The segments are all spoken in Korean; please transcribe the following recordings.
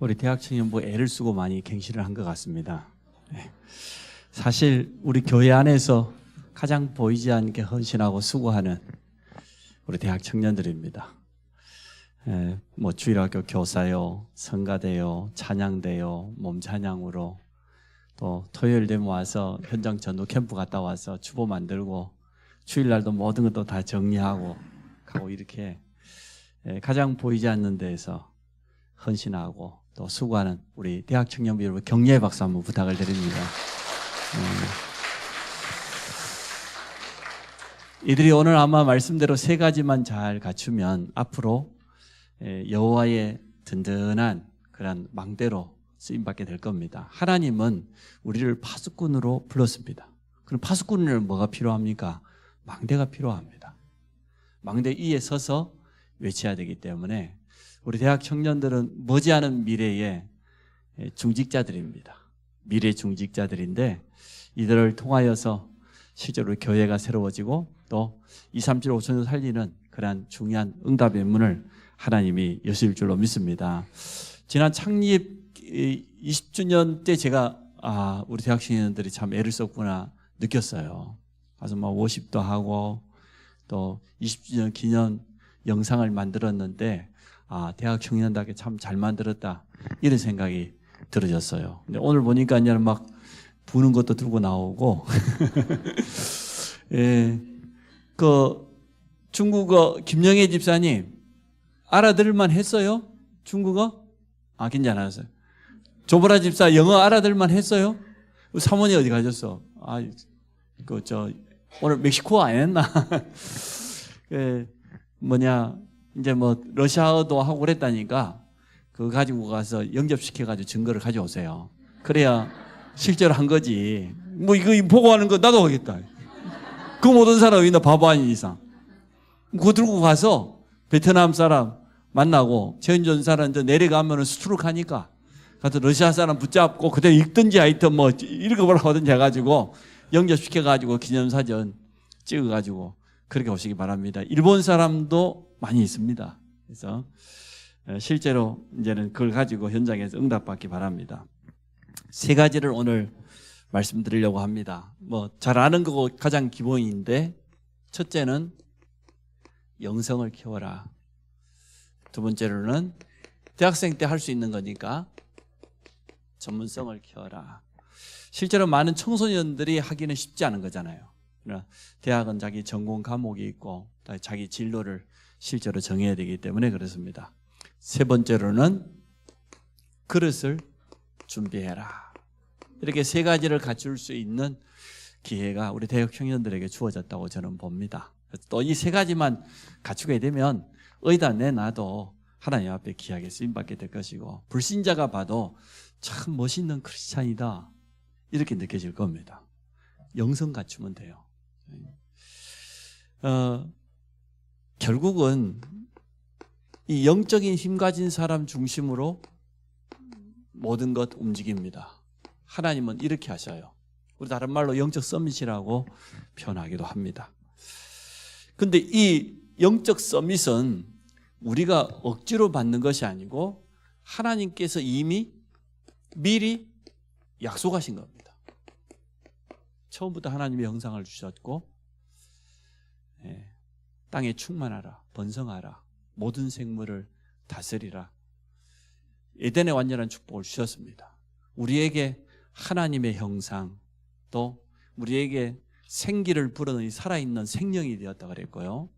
우리 대학 청년부 애를 쓰고 많이 갱신을 한 것 같습니다. 사실 우리 교회 안에서 가장 보이지 않게 헌신하고 수고하는 우리 대학 청년들입니다. 뭐 주일학교 교사요, 성가대요, 찬양대요, 몸찬양으로 또 토요일 되면 와서 현장 전도 캠프 갔다 와서 주보 만들고 주일날도 모든 것도 다 정리하고 가고 이렇게 가장 보이지 않는 데에서 헌신하고 또 수고하는 우리 대학 청년부 여러분 격려의 박수 한번 부탁을 드립니다. 이들이 오늘 아마 말씀대로 세 가지만 잘 갖추면 앞으로 여호와의 든든한 그런 망대로 쓰임받게 될 겁니다. 하나님은 우리를 파수꾼으로 불렀습니다. 그럼 파수꾼은 뭐가 필요합니까? 망대가 필요합니다. 망대 위에 서서 외쳐야 되기 때문에 우리 대학 청년들은 머지않은 미래의 중직자들입니다. 미래 중직자들인데 이들을 통하여서 실제로 교회가 새로워지고 또 2, 3, 7, 5천을 살리는 그러한 중요한 응답의 문을 하나님이 여실 줄로 믿습니다. 지난 창립 20주년 때 제가 우리 대학 청년들이 참 애를 썼구나 느꼈어요. 가서 뭐 워십도 하고 또 20주년 기념 영상을 만들었는데 대학 청년답게 참 잘 만들었다 이런 생각이 들어졌어요. 근데 오늘 보니까 이제 막 부는 것도 들고 나오고 그 중국어 김영애 집사님 알아들을만 했어요? 중국어? 괜찮았어요. 조보라 집사 영어 알아들을만 했어요? 사모님 어디 가셨어? 오늘 멕시코 안 했나? 이제 뭐 러시아어도 하고 그랬다니까 그거 가지고 가서 영접시켜가지고 증거를 가져오세요. 그래야 실제로 한 거지. 뭐 이거 보고하는 거 나도 하겠다. 그거 못한 사람이 있나 바보 아닌 이상. 그거 들고 가서 베트남 사람 만나고 최은전 사람 내려가면은 스트로크 하니까 가서 러시아 사람 붙잡고 그대로 읽든지 하여튼 뭐 읽어보라고 하든지 해가지고 영접시켜가지고 기념사진 찍어가지고 그렇게 오시기 바랍니다. 일본 사람도 많이 있습니다. 그래서 실제로 이제는 그걸 가지고 현장에서 응답받기 바랍니다. 세 가지를 오늘 말씀드리려고 합니다. 뭐 잘 아는 거고 가장 기본인데 첫째는 영성을 키워라. 두 번째로는 대학생 때 할 수 있는 거니까 전문성을 키워라. 실제로 많은 청소년들이 하기는 쉽지 않은 거잖아요. 대학은 자기 전공 과목이 있고 자기 진로를 실제로 정해야 되기 때문에 그렇습니다. 세 번째로는 그릇을 준비해라. 이렇게 세 가지를 갖출 수 있는 기회가 우리 대학 청년들에게 주어졌다고 저는 봅니다. 또 이 세 가지만 갖추게 되면 어디다 내놔도 하나님 앞에 귀하게 쓰임받게 될 것이고 불신자가 봐도 참 멋있는 크리스찬이다 이렇게 느껴질 겁니다. 영성 갖추면 돼요. 결국은 이 영적인 힘 가진 사람 중심으로 모든 것 움직입니다. 하나님은 이렇게 하셔요. 우리 다른 말로 영적 서밋이라고 표현하기도 합니다. 근데 이 영적 서밋은 우리가 억지로 받는 것이 아니고 하나님께서 이미 미리 약속하신 겁니다. 처음부터 하나님의 형상을 주셨고 땅에 충만하라, 번성하라, 모든 생물을 다스리라. 에덴의 완전한 축복을 주셨습니다. 우리에게 하나님의 형상 또 우리에게 생기를 불어넣는 살아있는 생명이 되었다 그랬고요.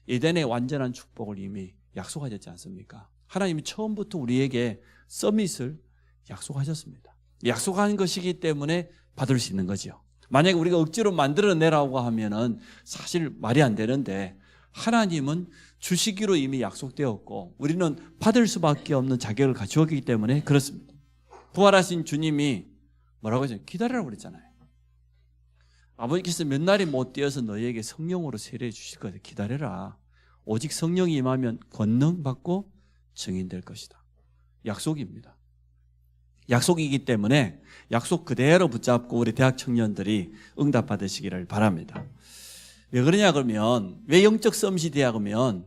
에덴의 완전한 축복을 이미 약속하셨지 않습니까? 하나님이 처음부터 우리에게 서밋을 약속하셨습니다. 약속한 것이기 때문에 받을 수 있는 거죠. 만약에 우리가 억지로 만들어내라고 하면은 사실 말이 안 되는데 하나님은 주시기로 이미 약속되었고 우리는 받을 수밖에 없는 자격을 갖추었기 때문에 그렇습니다. 부활하신 주님이 뭐라고 했어요? 기다리라고 그랬잖아요. 아버지께서 몇 날이 못 되어서 너희에게 성령으로 세례해 주실 것을 기다려라. 오직 성령이 임하면 권능 받고 증인될 것이다. 약속입니다. 약속이기 때문에 약속 그대로 붙잡고 우리 대학 청년들이 응답 받으시기를 바랍니다. 왜 그러냐 그러면 왜 영적 서밋이 되냐 그러면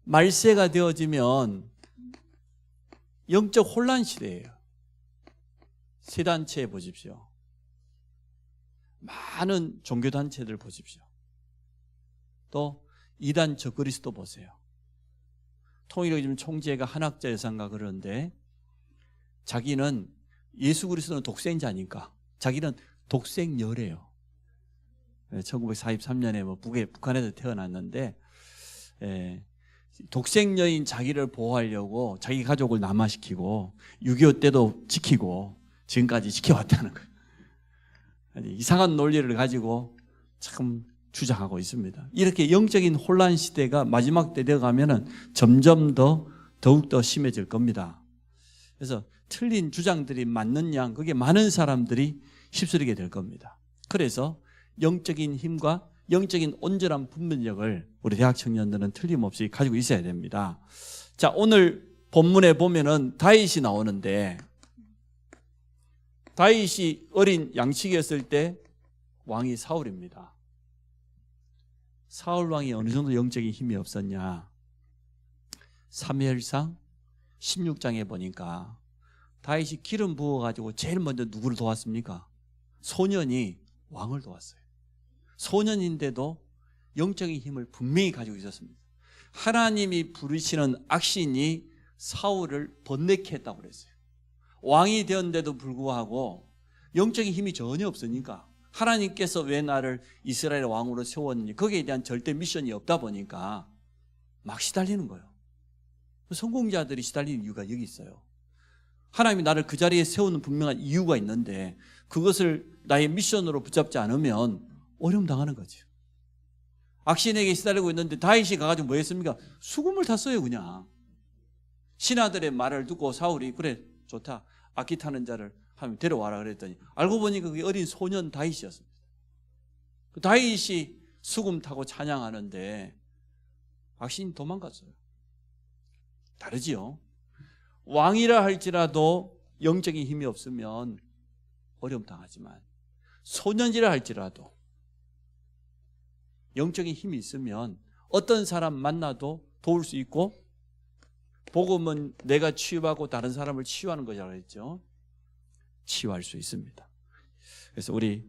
말세가 되어지면 영적 혼란 시대예요. 세 단체 보십시오. 많은 종교단체들 보십시오. 또 이단 적그리스도 보세요. 통일교즘 총재가 한학자 여사인가 그러는데 자기는 예수 그리스도는 독생자니까 자기는 독생녀래요. 1943년에 북한에서 태어났는데 독생녀인 자기를 보호하려고 자기 가족을 남아시키고 6.25 때도 지키고 지금까지 지켜왔다는 거예요. 이상한 논리를 가지고 참 주장하고 있습니다. 이렇게 영적인 혼란 시대가 마지막 때 되어가면 점점 더욱더 심해질 겁니다. 그래서 틀린 주장들이 맞는 양 그게 많은 사람들이 휩쓸리게 될 겁니다. 그래서 영적인 힘과 영적인 온전한 분별력을 우리 대학 청년들은 틀림없이 가지고 있어야 됩니다. 자, 오늘 본문에 보면은 다윗이 나오는데 다윗이 어린 양치기였을 때 왕이 사울입니다. 사울 왕이 어느 정도 영적인 힘이 없었냐? 사무엘상 16장에 보니까 다윗이 기름 부어가지고 제일 먼저 누구를 도왔습니까? 소년이 왕을 도왔어요. 소년인데도 영적인 힘을 분명히 가지고 있었습니다. 하나님이 부르시는 악신이 사울을 번뇌케 했다고 그랬어요. 왕이 되었는데도 불구하고 영적인 힘이 전혀 없으니까 하나님께서 왜 나를 이스라엘의 왕으로 세웠는지 거기에 대한 절대 미션이 없다 보니까 막 시달리는 거예요. 성공자들이 시달리는 이유가 여기 있어요. 하나님이 나를 그 자리에 세우는 분명한 이유가 있는데 그것을 나의 미션으로 붙잡지 않으면 어려움 당하는 거죠. 악신에게 시달리고 있는데 다윗이 가가지고 뭐 했습니까? 수금을 탔어요. 그냥 신하들의 말을 듣고 사울이 그래 좋다 악기 타는 자를 하면 데려와라 그랬더니 알고 보니까 그게 어린 소년 다윗이었습니다. 그 다윗이 수금 타고 찬양하는데 악신이 도망갔어요. 다르지요. 왕이라 할지라도 영적인 힘이 없으면 어려움 당하지만 소년이라 할지라도 영적인 힘이 있으면 어떤 사람 만나도 도울 수 있고 복음은 내가 치유하고 다른 사람을 치유하는 거라고 했죠. 치유할 수 있습니다. 그래서 우리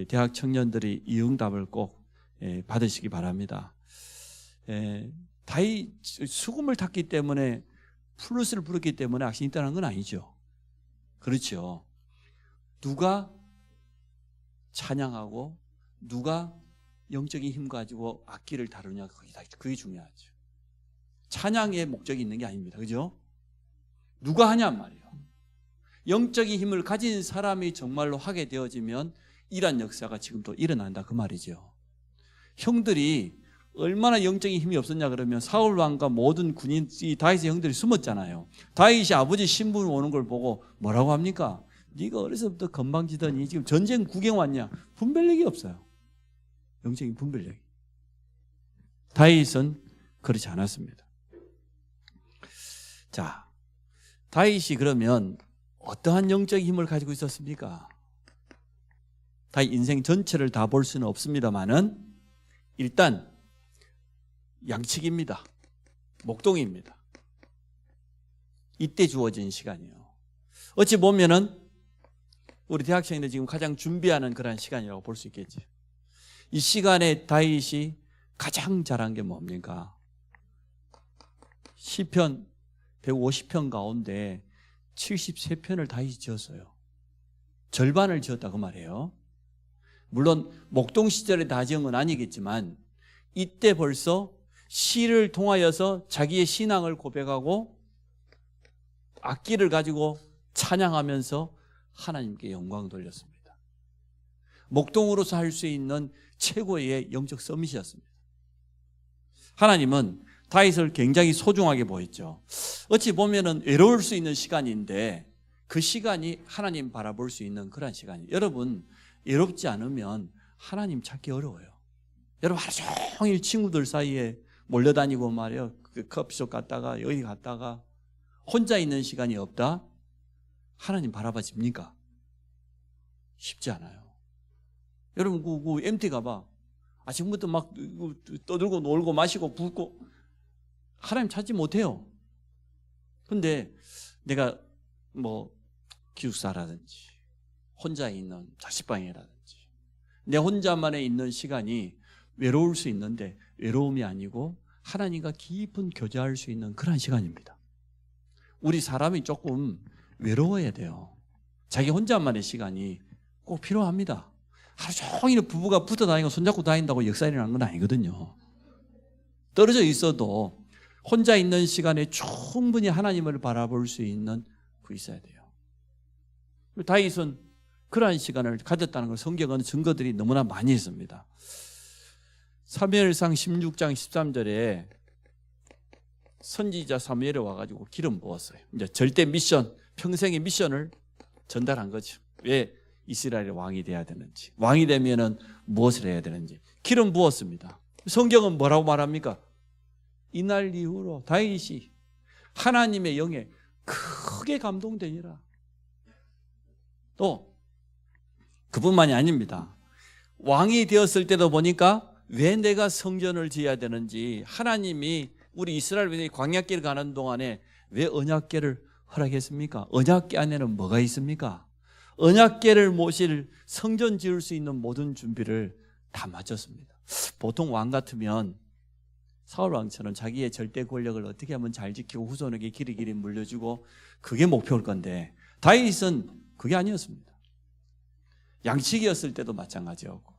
대학 청년들이 이 응답을 꼭 받으시기 바랍니다. 다윗 수금을 탔기 때문에 플룻을 불었기 때문에 악신이 있다는 건 아니죠. 그렇죠. 누가 찬양하고 누가 영적인 힘 가지고 악기를 다루냐 그게 중요하죠. 찬양의 목적이 있는 게 아닙니다. 그죠? 누가 하냔 말이에요. 영적인 힘을 가진 사람이 정말로 하게 되어지면 이러한 역사가 지금 또 일어난다 그 말이죠. 형들이 얼마나 영적인 힘이 없었냐 그러면 사울 왕과 모든 군인 이 다윗의 형들이 숨었잖아요. 다윗이 아버지 신분 오는 걸 보고 뭐라고 합니까? 네가 어려서부터 건방지더니 지금 전쟁 구경 왔냐? 분별력이 없어요. 영적인 분별력이. 다윗은 그렇지 않았습니다. 자, 다윗이 그러면 어떠한 영적인 힘을 가지고 있었습니까? 다윗 인생 전체를 다 볼 수는 없습니다만은 일단 양치기입니다. 목동입니다. 이때 주어진 시간이에요. 어찌 보면은 우리 대학생들 지금 가장 준비하는 그런 시간이라고 볼 수 있겠지. 이 시간에 다윗이 가장 잘한 게 뭡니까? 시편 150편 가운데 73편을 다윗이 지었어요. 절반을 지었다 그 말이에요. 물론 목동 시절에 다 지은 건 아니겠지만 이때 벌써 시를 통하여서 자기의 신앙을 고백하고 악기를 가지고 찬양하면서 하나님께 영광 돌렸습니다. 목동으로서 할 수 있는 최고의 영적 서밋이었습니다. 하나님은 다윗을 굉장히 소중하게 보였죠. 어찌 보면은 외로울 수 있는 시간인데 그 시간이 하나님 바라볼 수 있는 그런 시간이에요. 여러분 외롭지 않으면 하나님 찾기 어려워요. 여러분 하루 종일 친구들 사이에 몰려다니고 말이에요. 그 커피숍 갔다가 여기 갔다가 혼자 있는 시간이 없다? 하나님 바라봐집니까? 쉽지 않아요. 여러분 그 MT 가봐. 아침부터 막 떠들고 놀고 마시고 붓고 하나님 찾지 못해요. 근데 내가 뭐 기숙사라든지 혼자 있는 자취방이라든지 내 혼자만에 있는 시간이 외로울 수 있는데 외로움이 아니고 하나님과 깊은 교제할 수 있는 그런 시간입니다. 우리 사람이 조금 외로워야 돼요. 자기 혼자만의 시간이 꼭 필요합니다. 하루 종일 부부가 붙어 다니고 손잡고 다닌다고 역사 일어나는 건 아니거든요. 떨어져 있어도 혼자 있는 시간에 충분히 하나님을 바라볼 수 있는 그 있어야 돼요. 다윗은 그러한 시간을 가졌다는 걸 성경은 증거들이 너무나 많이 있습니다. 사무엘상 16장 13절에 선지자 사무엘이 와가지고 기름 부었어요. 이제 절대 미션, 평생의 미션을 전달한 거죠. 왜 이스라엘의 왕이 돼야 되는지, 왕이 되면은 무엇을 해야 되는지 기름 부었습니다. 성경은 뭐라고 말합니까? 이날 이후로 다윗이 하나님의 영에 크게 감동되니라. 또 그뿐만이 아닙니다. 왕이 되었을 때도 보니까 왜 내가 성전을 지어야 되는지, 하나님이 우리 이스라엘 백성이 광야길을 가는 동안에 왜 언약궤를 허락했습니까? 언약궤 안에는 뭐가 있습니까? 언약궤를 모실 성전 지을 수 있는 모든 준비를 다 마쳤습니다. 보통 왕 같으면 사울 왕처럼 자기의 절대 권력을 어떻게 하면 잘 지키고 후손에게 길이길이 물려주고 그게 목표일 건데, 다윗은 그게 아니었습니다. 양치기였을 때도 마찬가지였고,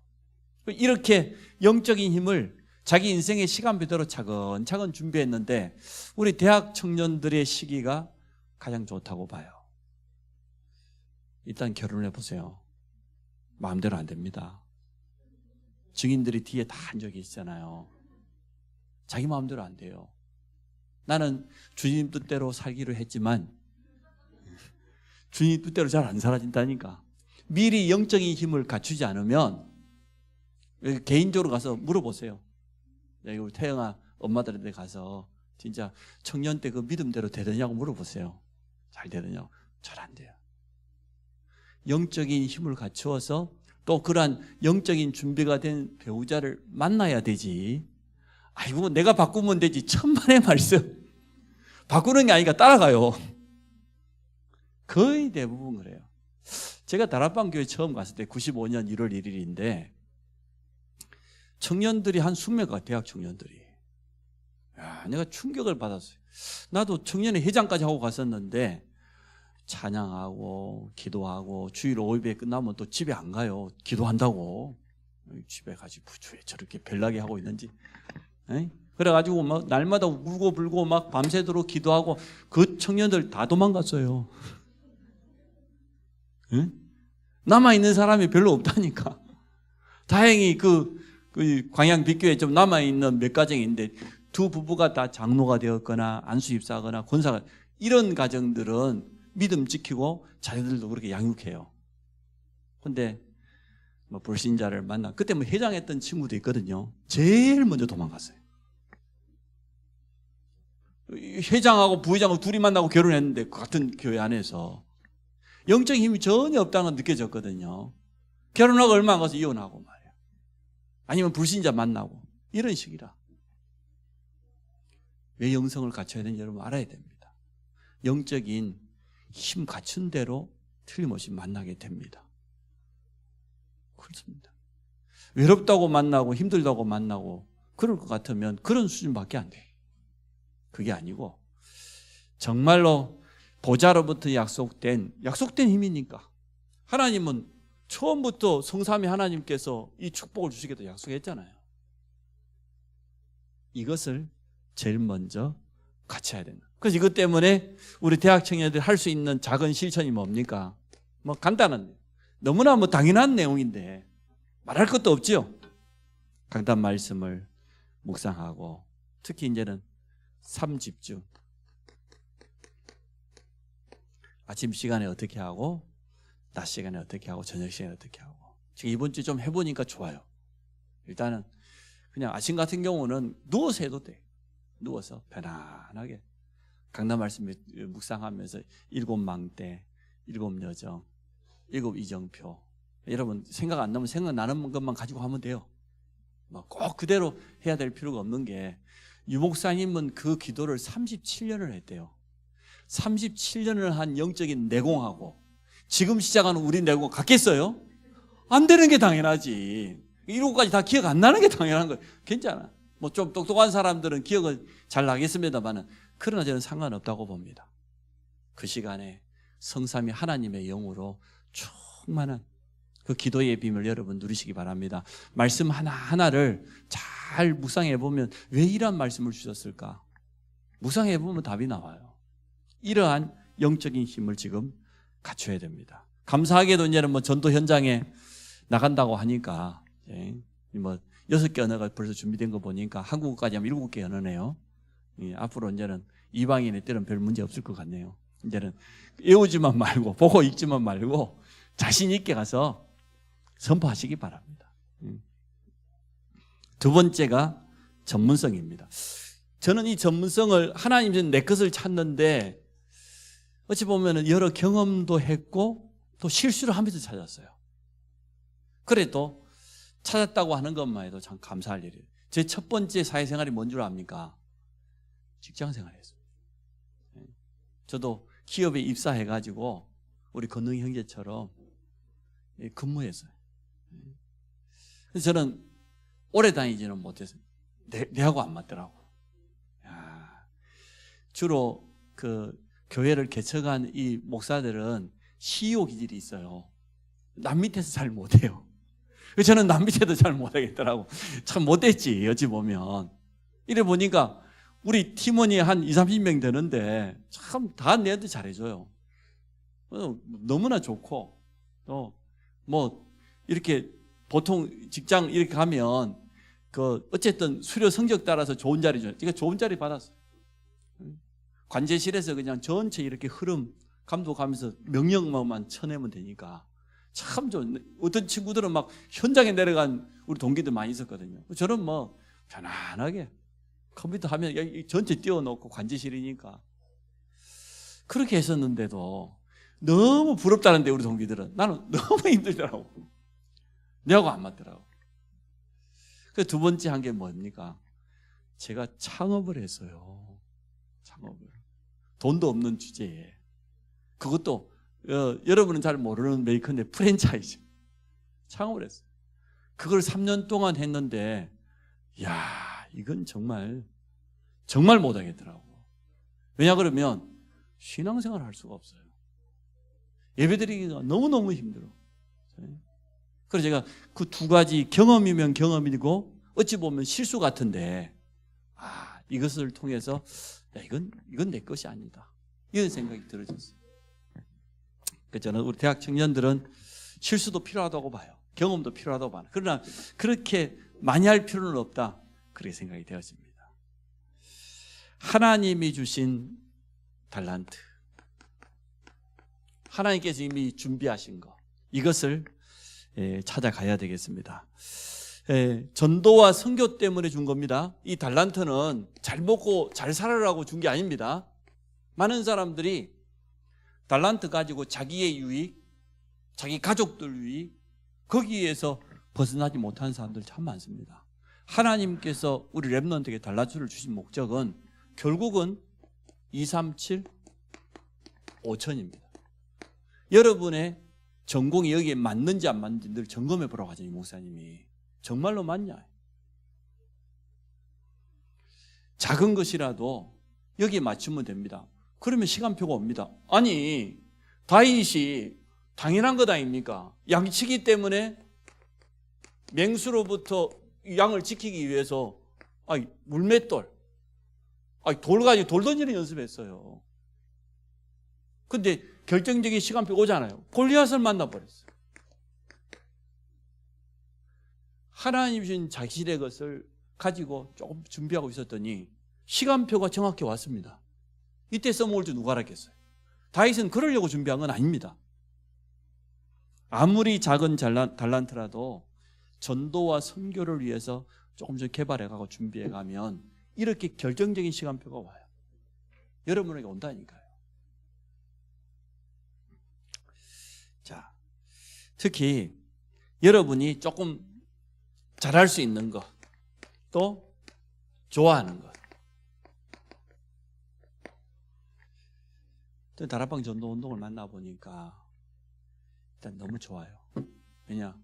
이렇게 영적인 힘을 자기 인생의 시간표대로 차근차근 준비했는데 우리 대학 청년들의 시기가 가장 좋다고 봐요. 일단 결혼해 보세요. 마음대로 안 됩니다. 증인들이 뒤에 다 앉아 계시잖아요. 자기 마음대로 안 돼요. 나는 주님 뜻대로 살기로 했지만 주님 뜻대로 잘 안 살아진다니까. 미리 영적인 힘을 갖추지 않으면 개인적으로 가서 물어보세요. 여기 우리 태영아 엄마들한테 가서 진짜 청년 때 그 믿음대로 되느냐고 물어보세요. 잘 되느냐고. 잘 안 돼요. 영적인 힘을 갖추어서 또 그러한 영적인 준비가 된 배우자를 만나야 되지. 아이고 내가 바꾸면 되지. 천만의 말씀. 바꾸는 게 아니라 따라가요. 거의 대부분 그래요. 제가 다락방 교회 처음 갔을 때 95년 1월 1일인데 청년들이 한 20명, 대학 청년들이. 야, 내가 충격을 받았어요. 나도 청년회 회장까지 하고 갔었는데 찬양하고 기도하고 주일 5일에 끝나면 또 집에 안 가요. 기도한다고. 집에 가지 부주에 저렇게 별나게 하고 있는지. 에이? 그래가지고 막 날마다 울고 불고 막 밤새도록 기도하고 그 청년들 다 도망갔어요. 응? 남아있는 사람이 별로 없다니까. 다행히 그 광양 빛교에 좀 남아있는 몇 가정인데 두 부부가 다 장로가 되었거나 안수입사하거나 권사가, 이런 가정들은 믿음 지키고 자녀들도 그렇게 양육해요. 근데 뭐 불신자를 만나, 그때 뭐 회장했던 친구도 있거든요. 제일 먼저 도망갔어요. 회장하고 부회장하고 둘이 만나고 결혼했는데 그 같은 교회 안에서 영적인 힘이 전혀 없다는 건 느껴졌거든요. 결혼하고 얼마 안 가서 이혼하고 말이야. 아니면 불신자 만나고 이런 식이라. 왜 영성을 갖춰야 되는지 여러분 알아야 됩니다. 영적인 힘 갖춘 대로 틀림없이 만나게 됩니다. 그렇습니다. 외롭다고 만나고 힘들다고 만나고 그럴 것 같으면 그런 수준밖에 안 돼요. 그게 아니고 정말로 보좌로부터 약속된 힘이니까. 하나님은 처음부터 성삼위 하나님께서 이 축복을 주시겠다고 약속했잖아요. 이것을 제일 먼저 갖춰야 된다. 그래서 이것 때문에 우리 대학 청년들이 할 수 있는 작은 실천이 뭡니까? 뭐 간단한, 너무나 뭐 당연한 내용인데 말할 것도 없지요. 강단 말씀을 묵상하고, 특히 이제는 삶 집중. 아침 시간에 어떻게 하고, 낮 시간에 어떻게 하고, 저녁 시간에 어떻게 하고. 지금 이번 주 좀 해보니까 좋아요. 일단은 그냥 아침 같은 경우는 누워서 해도 돼. 누워서 편안하게 강단 말씀 묵상하면서 7망대, 7여정, 7이정표. 여러분 생각 안 나면 생각나는 것만 가지고 하면 돼요. 뭐 꼭 그대로 해야 될 필요가 없는 게, 유 목사님은 그 기도를 37년을 했대요. 37년을 한 영적인 내공하고 지금 시작하는 우리 내공 같겠어요? 안 되는 게 당연하지. 이런 것까지 다 기억 안 나는 게 당연한 거예요. 괜찮아. 뭐 좀 똑똑한 사람들은 기억을 잘 나겠습니다만은, 그러나 저는 상관없다고 봅니다. 그 시간에 성삼위 하나님의 영으로 충만한 그 기도의 비밀을 여러분 누리시기 바랍니다. 말씀 하나하나를 잘 묵상해 보면 왜 이러한 말씀을 주셨을까? 묵상해 보면 답이 나와요. 이러한 영적인 힘을 지금 갖춰야 됩니다. 감사하게도 이제는 뭐 전도 현장에 나간다고 하니까 뭐 6개 언어가 벌써 준비된 거 보니까 한국어까지 하면 7개 언어네요. 앞으로 이제는 이방인의 때는 별 문제 없을 것 같네요. 이제는 외우지만 말고 보고 읽지만 말고 자신 있게 가서 선포하시기 바랍니다. 두 번째가 전문성입니다. 저는 이 전문성을 하나님 내 것을 찾는데 어찌 보면 여러 경험도 했고 또 실수를 하면서 찾았어요. 그래도 찾았다고 하는 것만 해도 참 감사할 일이에요. 제 첫 번째 사회생활이 뭔 줄 압니까? 직장생활이었어요. 저도 기업에 입사해가지고 우리 건능 형제처럼 근무했어요. 그래서 저는 오래 다니지는 못했어요. 내하고 안 맞더라고. 주로 그 교회를 개척한 이 목사들은 CEO 기질이 있어요. 남 밑에서 잘 못해요. 저는 남 밑에도 잘 못하겠더라고. 참 못했지 어찌 보면. 이래 보니까 우리 팀원이 한 20, 30명 되는데 참 다 내한테 잘해줘요. 너무나 좋고 또 뭐 이렇게 보통 직장 이렇게 가면 그 어쨌든 수료 성적 따라서 좋은 자리 줘요. 그러니까 좋은 자리 받았어요. 관제실에서 그냥 전체 이렇게 흐름 감독하면서 명령만 쳐내면 되니까 참 좋은. 어떤 친구들은 막 현장에 내려간 우리 동기들 많이 있었거든요. 저는 뭐 편안하게 컴퓨터 하면 전체 띄워놓고 관제실이니까 그렇게 했었는데도 너무 부럽다는데 우리 동기들은 나는 너무 힘들더라고. 내하고 안 맞더라고. 그 두 번째 한 게 뭡니까? 제가 창업을 했어요. 창업을. 돈도 없는 주제에. 그것도 여러분은 잘 모르는 메이커인데 프랜차이즈. 창업을 했어요. 그걸 3년 동안 했는데 이건 정말 못하겠더라고. 왜냐 그러면 신앙생활을 할 수가 없어요. 예배드리기가 너무너무 힘들어. 그래서 제가 그 두 가지 경험이면 경험이고 어찌 보면 실수 같은데 이것을 통해서 이건 내 것이 아니다. 이런 생각이 들어졌어요. 그래서 저는 우리 대학 청년들은 실수도 필요하다고 봐요. 경험도 필요하다고 봐요. 그러나 그렇게 많이 할 필요는 없다. 그렇게 생각이 되었습니다. 하나님이 주신 달란트, 하나님께서 이미 준비하신 것, 이것을 찾아가야 되겠습니다. 전도와 선교 때문에 준 겁니다. 이 달란트는 잘 먹고 잘 살아라고 준 게 아닙니다. 많은 사람들이 달란트 가지고 자기의 유익, 자기 가족들 유익, 거기에서 벗어나지 못한 사람들 참 많습니다. 하나님께서 우리 렘넌트에게 달란트를 주신 목적은 결국은 237, 5천입니다. 여러분의 전공이 여기에 맞는지 안 맞는지 늘 점검해 보라고 하잖아요. 목사님이. 정말로 맞냐? 작은 것이라도 여기에 맞추면 됩니다. 그러면 시간표가 옵니다. 아니 다윗이 당연한 것 아닙니까? 양치기 때문에 맹수로부터 양을 지키기 위해서 물맷돌, 돌 가지고 돌 던지는 연습했어요. 근데 결정적인 시간표가 오잖아요. 골리앗을 만나버렸어요. 하나님 주신 자신의 것을 가지고 조금 준비하고 있었더니 시간표가 정확히 왔습니다. 이때 써먹을 줄 누가 알았겠어요? 다윗은 그러려고 준비한 건 아닙니다. 아무리 작은 달란트라도 전도와 선교를 위해서 조금씩 개발해가고 준비해가면 이렇게 결정적인 시간표가 와요. 여러분에게 온다니까요. 자, 특히 여러분이 조금 잘할 수 있는 것, 또 좋아하는 것. 다락방 전도 운동을 만나보니까 일단 너무 좋아요. 왜냐?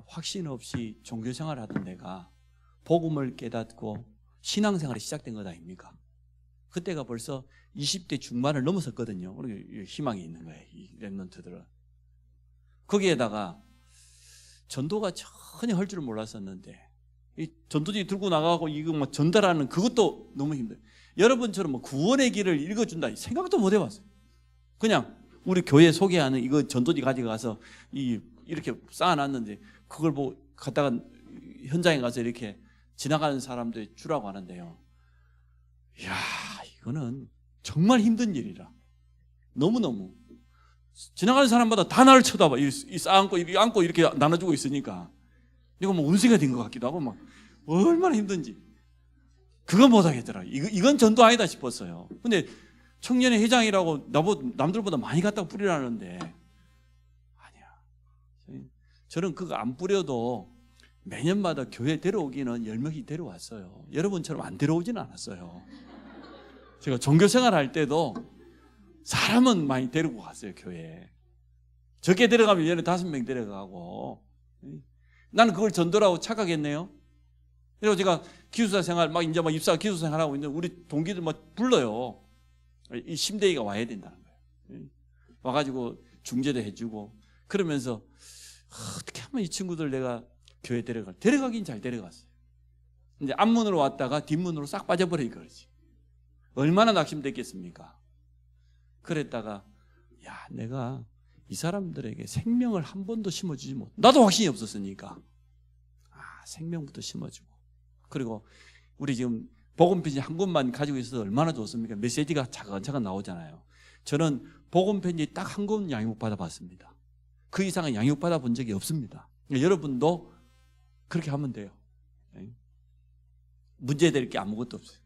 확신 없이 종교생활을 하던 내가 복음을 깨닫고 신앙생활이 시작된 것 아닙니까? 그때가 벌써 20대 중반을 넘어섰거든요. 우리 희망이 있는 거예요, 이 랩런트들은. 거기에다가 전도가 전혀 할 줄 몰랐었는데 이 전도지 들고 나가고 이거 뭐 전달하는 그것도 너무 힘들어요. 여러분처럼 뭐 구원의 길을 읽어준다 생각도 못 해봤어요. 그냥 우리 교회 소개하는 이거 전도지 가져가서 이렇게 쌓아놨는데 그걸 뭐 갖다가 현장에 가서 이렇게 지나가는 사람들 주라고 하는데요. 이야, 이거는 정말 힘든 일이라. 너무너무. 지나가는 사람마다 다 나를 쳐다봐. 이 쌓아안고, 이렇게 안고 이렇게 나눠주고 있으니까. 이거 뭐 운세가 된 것 같기도 하고, 막, 얼마나 힘든지. 그건 못하겠더라. 이건 전도 아니다 싶었어요. 근데 청년의 회장이라고 남들보다 많이 갖다가 뿌리라는데, 아니야. 저는 그거 안 뿌려도 매년마다 교회 데려오기는 10명씩 데려왔어요. 여러분처럼 안 데려오지는 않았어요. 제가 종교생활 할 때도 사람은 많이 데리고 갔어요, 교회에. 적게 데려가면 1년에 5명 데려가고. 나는 그걸 전도라고 착각했네요. 그리고 제가 기숙사 생활, 이제 입사 기숙사 생활하고 있는데 우리 동기들 불러요. 이 심대위가 와야 된다는 거예요. 와가지고 중재도 해주고. 그러면서 어떻게 하면 이 친구들 내가 교회 데려가긴 잘 데려갔어요. 이제 앞문으로 왔다가 뒷문으로 싹 빠져버리니까 그러지. 얼마나 낙심됐겠습니까? 그랬다가 내가 이 사람들에게 생명을 한 번도 심어주지 못. 나도 확신이 없었으니까 생명부터 심어주고. 그리고 우리 지금 복음편지 한 권만 가지고 있어서 얼마나 좋습니까? 메시지가 차근차근 나오잖아요. 저는 복음편지 딱 한 권 양육 받아봤습니다. 그 이상은 양육 받아본 적이 없습니다. 여러분도 그렇게 하면 돼요. 문제될 게 아무것도 없어요.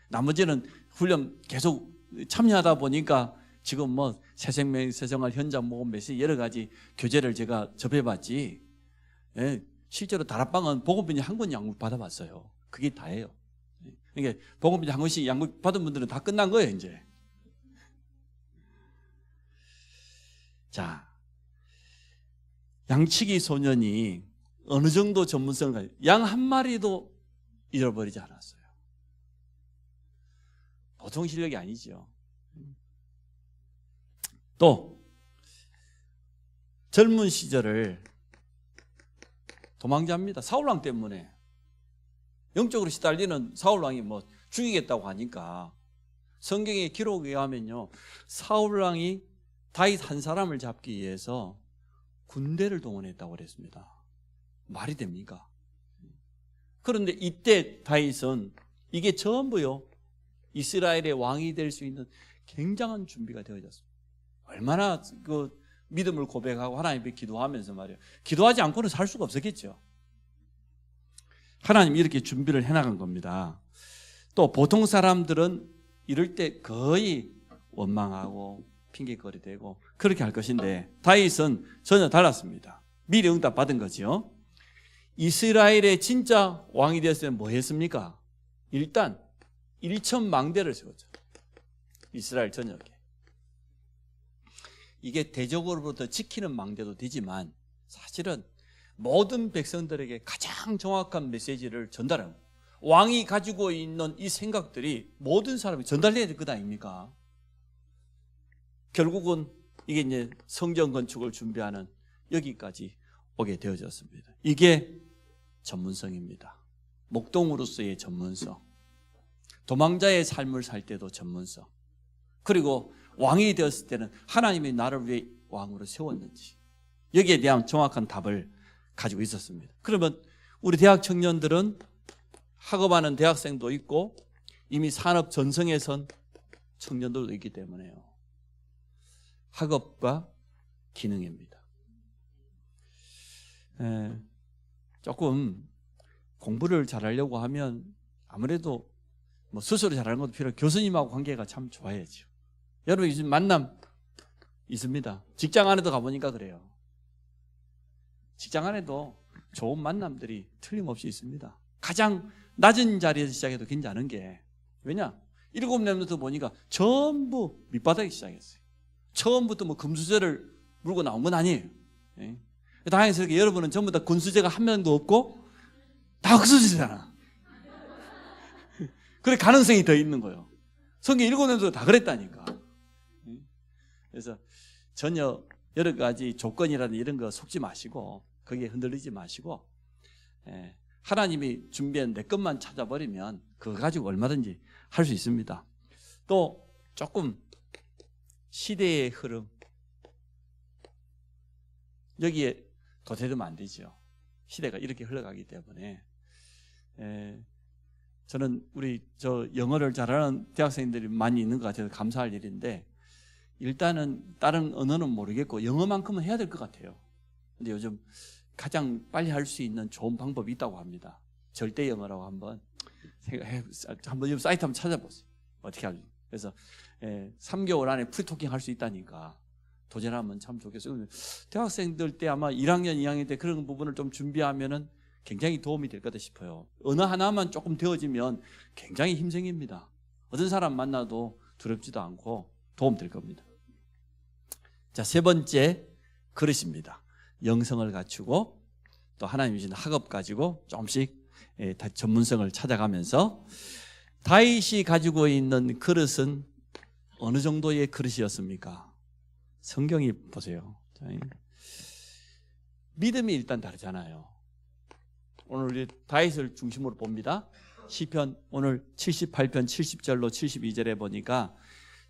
나머지는 훈련 계속 참여하다 보니까 지금 새생명, 새생활, 현장 모금, 메시지 여러 가지 교재를 제가 접해봤지. 실제로 다락방은 복음편지 한 권 양육 받아봤어요. 그게 다예요. 그러니까 복음편지 한 권씩 양육 받은 분들은 다 끝난 거예요, 이제. 자, 양치기 소년이 어느 정도 전문성을 가지고 양 한 마리도 잃어버리지 않았어요. 보통 실력이 아니죠. 또 젊은 시절을 도망자입니다. 사울왕 때문에. 영적으로 시달리는 사울왕이 죽이겠다고 하니까 성경의 기록에 의하면요, 사울왕이 다윗 한 사람을 잡기 위해서 군대를 동원했다고 그랬습니다. 말이 됩니까? 그런데 이때 다윗은 이게 전부요, 이스라엘의 왕이 될 수 있는 굉장한 준비가 되어졌습니다. 얼마나 그 믿음을 고백하고 하나님께 기도하면서 말이에요. 기도하지 않고는 살 수가 없었겠죠. 하나님이 이렇게 준비를 해나간 겁니다. 또 보통 사람들은 이럴 때 거의 원망하고 핑계거리 되고 그렇게 할 것인데 다윗은 전혀 달랐습니다. 미리 응답 받은 거죠. 이스라엘의 진짜 왕이 되었을 때 뭐 했습니까? 일단 1,000망대를 세웠죠. 이스라엘 전역에. 이게 대적으로부터 지키는 망대도 되지만 사실은 모든 백성들에게 가장 정확한 메시지를 전달하는, 왕이 가지고 있는 이 생각들이 모든 사람이 전달돼야 될 것 아닙니까? 결국은 이게 이제 성전 건축을 준비하는 여기까지 오게 되어졌습니다. 이게 전문성입니다. 목동으로서의 전문성, 도망자의 삶을 살 때도 전문성, 그리고 왕이 되었을 때는 하나님이 나를 왜 왕으로 세웠는지 여기에 대한 정확한 답을 가지고 있었습니다. 그러면 우리 대학 청년들은 학업하는 대학생도 있고 이미 산업 전성에 선 청년들도 있기 때문에요. 학업과 기능입니다. 조금 공부를 잘하려고 하면 아무래도 스스로 잘하는 것도 필요하고 교수님하고 관계가 참 좋아야죠. 여러분 요즘 만남 있습니다. 직장 안에도 가보니까 그래요. 직장 안에도 좋은 만남들이 틀림없이 있습니다. 가장 낮은 자리에서 시작해도 괜찮은 게, 왜냐? 7 랩런트 보니까 전부 밑바닥이 시작했어요. 처음부터 뭐 금수저를 물고 나온 건 아니에요. 예. 다행스럽게 여러분은 전부 다 군수제가 한 명도 없고 다 흑수저잖아. 그래 가능성이 더 있는 거예요. 성경 7 랩런트도 다 그랬다니까. 예. 그래서 전혀 여러 가지 조건이라든 이런 거 속지 마시고 거기에 흔들리지 마시고 하나님이 준비한 내 것만 찾아버리면 그거 가지고 얼마든지 할 수 있습니다. 또 조금 시대의 흐름 여기에 도태되면 안 되죠. 시대가 이렇게 흘러가기 때문에 저는 우리 영어를 잘하는 대학생들이 많이 있는 것 같아서 감사할 일인데 일단은 다른 언어는 모르겠고 영어만큼은 해야 될 것 같아요. 근데 요즘 가장 빨리 할 수 있는 좋은 방법이 있다고 합니다. 절대 영어라고 한번 사이트 한번 찾아보세요. 어떻게 하지? 그래서 3개월 안에 프리토킹 할 수 있다니까 도전하면 참 좋겠어요. 대학생들 때 아마 1학년, 2학년 때 그런 부분을 좀 준비하면은 굉장히 도움이 될 거다 싶어요. 언어 하나만 조금 되어지면 굉장히 힘생깁니다. 어떤 사람 만나도 두렵지도 않고 도움 될 겁니다. 자, 3번째 그릇입니다. 영성을 갖추고 또 하나님이 주신 학업 가지고 조금씩 전문성을 찾아가면서 다윗이 가지고 있는 그릇은 어느 정도의 그릇이었습니까? 성경이 보세요. 믿음이 일단 다르잖아요. 오늘 우리 다윗을 중심으로 봅니다. 시편 오늘 78편 70절로 72절에 보니까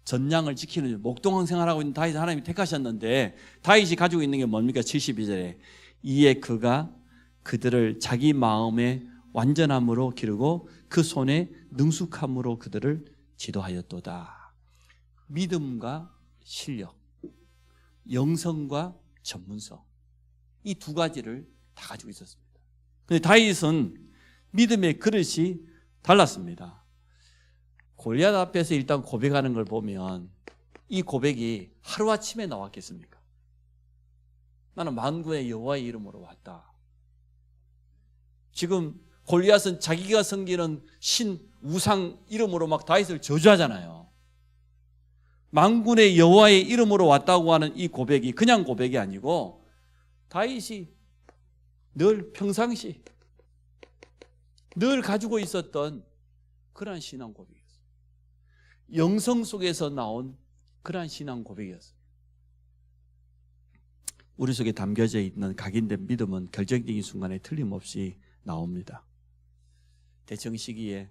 전량을 지키는 목동항 생활하고 있는 다윗을 하나님이 택하셨는데 다윗이 가지고 있는 게 뭡니까? 72절에 이에 그가 그들을 자기 마음의 완전함으로 기르고 그 손에 능숙함으로 그들을 지도하였도다. 믿음과 실력, 영성과 전문성 이 2가지를 다 가지고 있었습니다. 그런데 다윗은 믿음의 그릇이 달랐습니다. 골리앗 앞에서 일단 고백하는 걸 보면 이 고백이 하루아침에 나왔겠습니까? 나는 만군의 여호와의 이름으로 왔다. 지금 골리앗은 자기가 섬기는 신 우상 이름으로 막 다윗을 저주하잖아요. 만군의 여호와의 이름으로 왔다고 하는 이 고백이 그냥 고백이 아니고 다윗이 늘 평상시 늘 가지고 있었던 그러한 신앙 고백이었어요. 영성 속에서 나온 그러한 신앙 고백이었어요. 우리 속에 담겨져 있는 각인된 믿음은 결정적인 순간에 틀림없이 나옵니다. 대청 시기에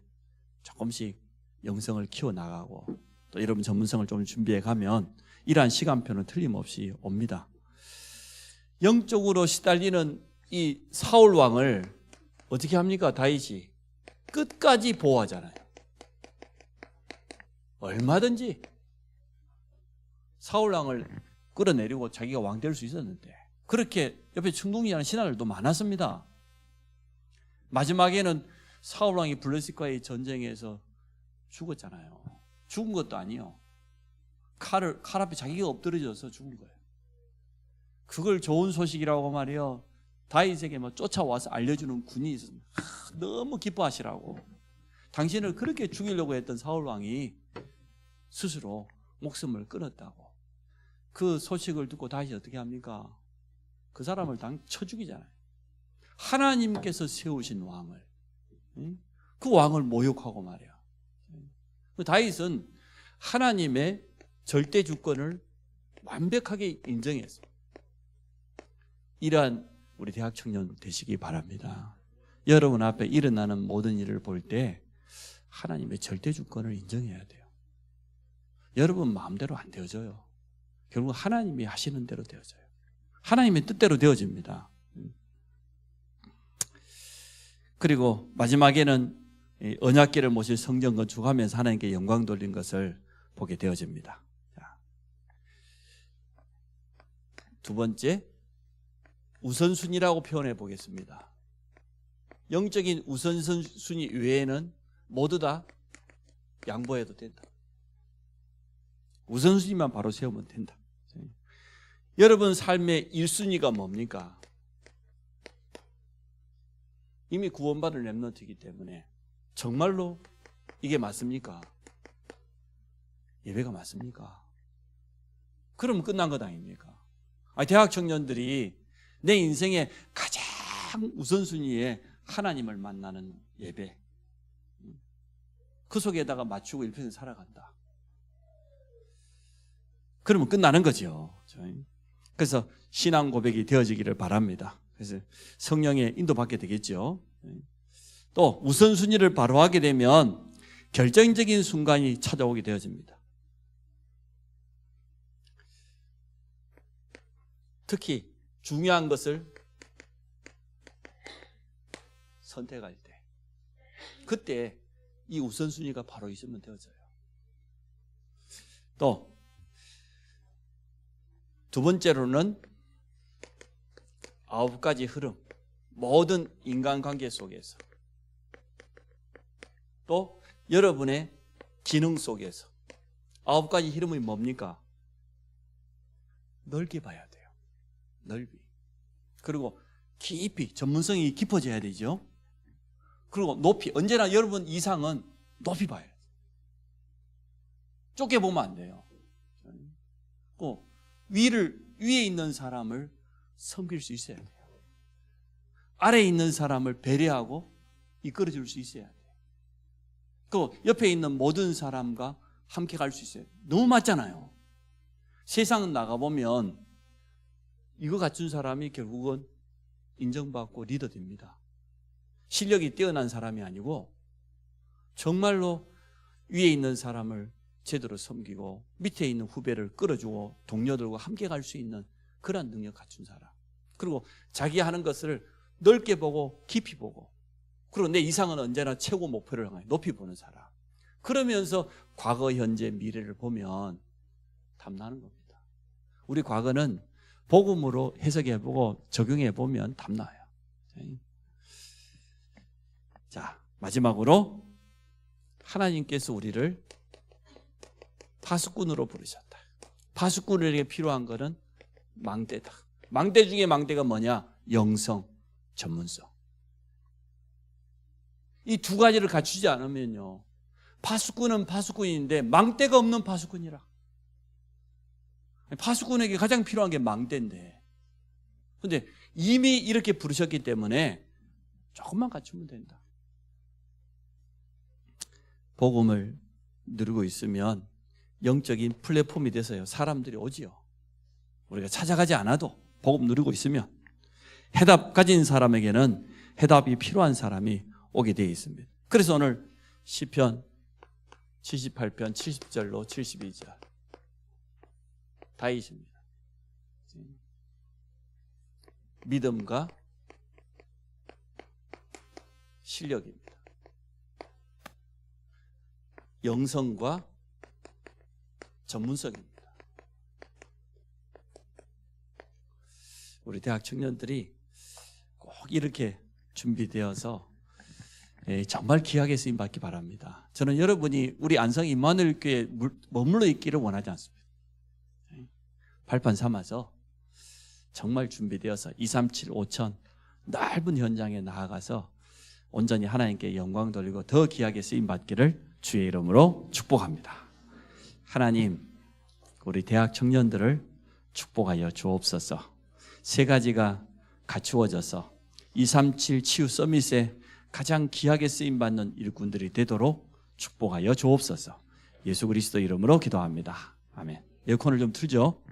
조금씩 영성을 키워나가고 또 여러분 전문성을 좀 준비해 가면 이러한 시간표는 틀림없이 옵니다. 영적으로 시달리는 이 사울 왕을 어떻게 합니까? 다윗이 끝까지 보호하잖아요. 얼마든지 사울 왕을 끌어내리고 자기가 왕 될 수 있었는데 그렇게 옆에 충동이하는 신하들도 많았습니다. 마지막에는 사울 왕이 블레셋과의 전쟁에서 죽었잖아요. 죽은 것도 아니에요. 칼 앞에 자기가 엎드려져서 죽은 거예요. 그걸 좋은 소식이라고 말이에요. 다윗에게 뭐 쫓아와서 알려주는 군이 있었습니다. 너무 기뻐하시라고. 당신을 그렇게 죽이려고 했던 사울 왕이 스스로 목숨을 끊었다고. 그 소식을 듣고 다윗이 어떻게 합니까? 그 사람을 쳐 죽이잖아요. 하나님께서 세우신 왕을, 그 왕을 모욕하고 말이야. 다윗은 하나님의 절대 주권을 완벽하게 인정했어요. 이러한 우리 대학 청년 되시기 바랍니다. 여러분 앞에 일어나는 모든 일을 볼 때 하나님의 절대 주권을 인정해야 돼요. 여러분 마음대로 안 되어져요. 결국 하나님이 하시는 대로 되어져요. 하나님의 뜻대로 되어집니다. 그리고 마지막에는 언약궤를 모실 성전 건축하면서 하나님께 영광 돌린 것을 보게 되어집니다. 자, 2번째, 우선순위라고 표현해 보겠습니다. 영적인 우선순위 외에는 모두 다 양보해도 된다. 우선순위만 바로 세우면 된다. 여러분 삶의 1순위가 뭡니까? 이미 구원받은 렘넌트이기 때문에 정말로 이게 맞습니까? 예배가 맞습니까? 그러면 끝난 것 아닙니까? 대학 청년들이 내 인생의 가장 우선순위에 하나님을 만나는 예배, 그 속에다가 맞추고 일평생 살아간다. 그러면 끝나는 거죠. 그래서 신앙 고백이 되어지기를 바랍니다. 그래서 성령의 인도받게 되겠죠. 또 우선순위를 바로 하게 되면 결정적인 순간이 찾아오게 되어집니다. 특히 중요한 것을 선택할 때, 그때 이 우선순위가 바로 있으면 되어져요. 또 두 번째로는 9가지 흐름, 모든 인간관계 속에서, 또 여러분의 기능 속에서 9가지 흐름이 뭡니까? 넓게 봐야 돼요. 넓이. 그리고 깊이, 전문성이 깊어져야 되죠. 그리고 높이, 언제나 여러분 이상은 높이 봐야 돼요. 좁게 보면 안 돼요. 위에 있는 사람을 섬길 수 있어야 돼요. 아래에 있는 사람을 배려하고 이끌어줄 수 있어야 돼요. 그 옆에 있는 모든 사람과 함께 갈 수 있어요. 너무 맞잖아요. 세상 나가보면 이거 갖춘 사람이 결국은 인정받고 리더 됩니다. 실력이 뛰어난 사람이 아니고 정말로 위에 있는 사람을 제대로 섬기고 밑에 있는 후배를 끌어주고 동료들과 함께 갈 수 있는 그런 능력 갖춘 사람. 그리고 자기 하는 것을 넓게 보고 깊이 보고, 그리고 내 이상은 언제나 최고 목표를 향해 높이 보는 사람. 그러면서 과거, 현재, 미래를 보면 답나는 겁니다. 우리 과거는 복음으로 해석해보고 적용해보면 답나요. 자, 마지막으로 하나님께서 우리를 파수꾼으로 부르셨다. 파수꾼에게 필요한 것은 망대다. 망대 중에 망대가 뭐냐? 영성, 전문성. 이 두 가지를 갖추지 않으면요, 파수꾼은 파수꾼인데 망대가 없는 파수꾼이라. 파수꾼에게 가장 필요한 게 망대인데, 근데 이미 이렇게 부르셨기 때문에 조금만 갖추면 된다. 복음을 누리고 있으면 영적인 플랫폼이 돼서요, 사람들이 오지요. 우리가 찾아가지 않아도 복음 누리고 있으면 해답 가진 사람에게는 해답이 필요한 사람이 오게 되어 있습니다. 그래서 오늘 시편 78편 70절로 72절 다윗입니다. 믿음과 실력입니다. 영성과 전문성입니다. 우리 대학 청년들이 꼭 이렇게 준비되어서 정말 귀하게 쓰임 받기 바랍니다. 저는 여러분이 우리 안성 임마누엘 교회에 머물러 있기를 원하지 않습니다. 발판 삼아서 정말 준비되어서 237, 5천 넓은 현장에 나아가서 온전히 하나님께 영광 돌리고 더 귀하게 쓰임 받기를 주의 이름으로 축복합니다. 하나님, 우리 대학 청년들을 축복하여 주옵소서. 세 가지가 갖추어져서 237 치유 서밋에 가장 귀하게 쓰임받는 일꾼들이 되도록 축복하여 주옵소서. 예수 그리스도 이름으로 기도합니다. 아멘. 에어컨을 좀 틀죠.